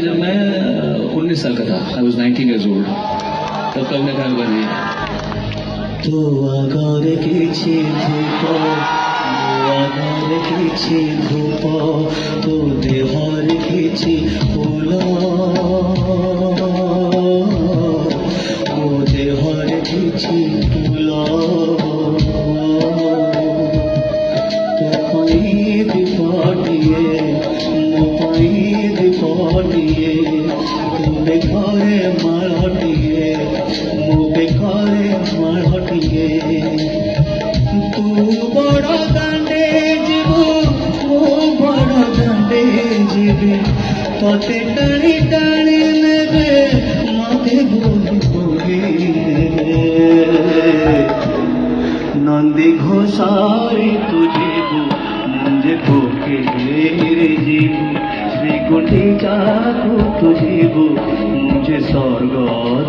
जब मैं 19 साल का था, I was 19 years old, तब कल ने गान बनी तो आगर किछि धूप आगर किछि धूप तो देहर किछि फूल ओ देहर किछि फूल तो कोई दीपटिए मो पाई दीपटिए तुमे घरे मालटिए मो बेघरे मालटिए तू बड़ दांडे जीवु मो बड़ दांडे जीवी तोते टाणी टाणी नेबे मते बोली बोली नंदी घोषारी तुझीबु मुझे कोके रे जीवु श्री गुंडी जाकू तुझीबु मुझे स्वर्ग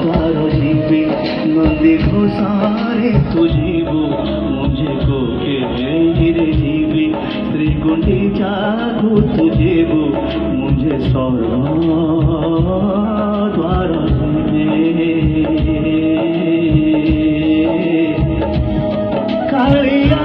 द्वार जीवी नंदी घोषारी तुझीबु मुझे कोके रे जीवी श्री गुंडी जाकू तुझीबु मुझे स्वर्ग द्वार जीवी कालिया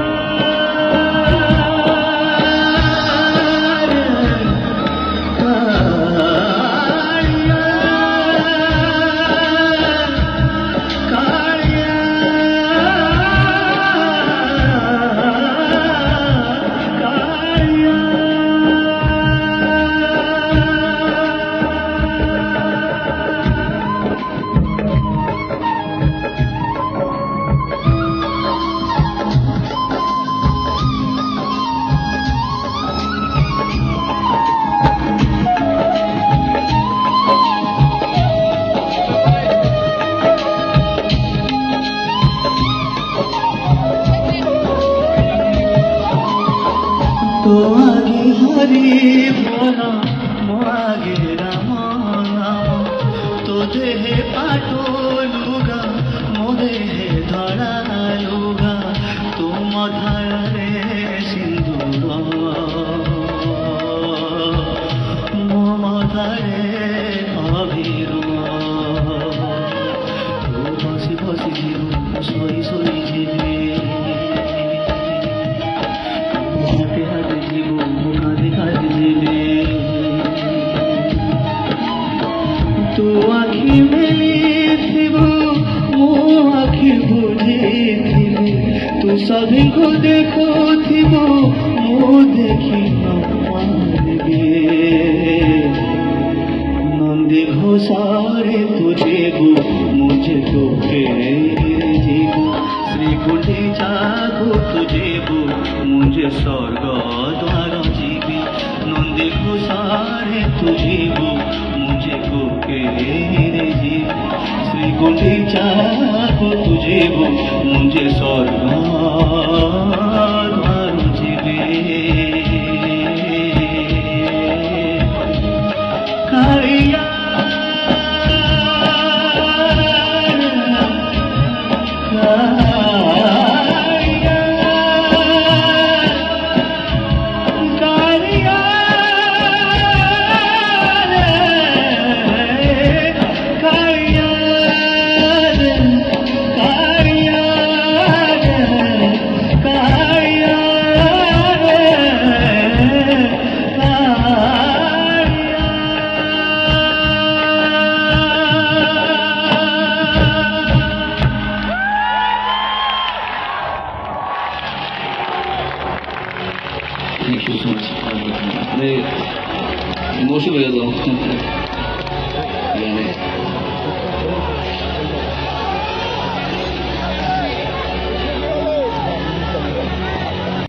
तो आगे हरि बोल मो आगे राम नाम तो देहे पाटो लुगा मो देहे धड़ा लुगा तो मधारे सिंदूर मो मधारे अभिर तो बसी बसी जीव सोई सोई जीवी तू आखि मेलिथिबु मो आखि बुझिथिबि तू सभी को देखुथिबु मो देखि न पारिबि नंदी घोषारे तुझेबु मुझे तोके जीवु श्री गुंडी जागु तुझेबु मुझे स्वर्ग द्वार जीवी नंदी घोषारे तुझेबु मुझे कोके रे जीवी श्री गुंडी जागु तुझेबु मुझे स्वर्ग द्वार जीवी कालिया Thank you so much. मैं इमोशनल हो जाता हूँ।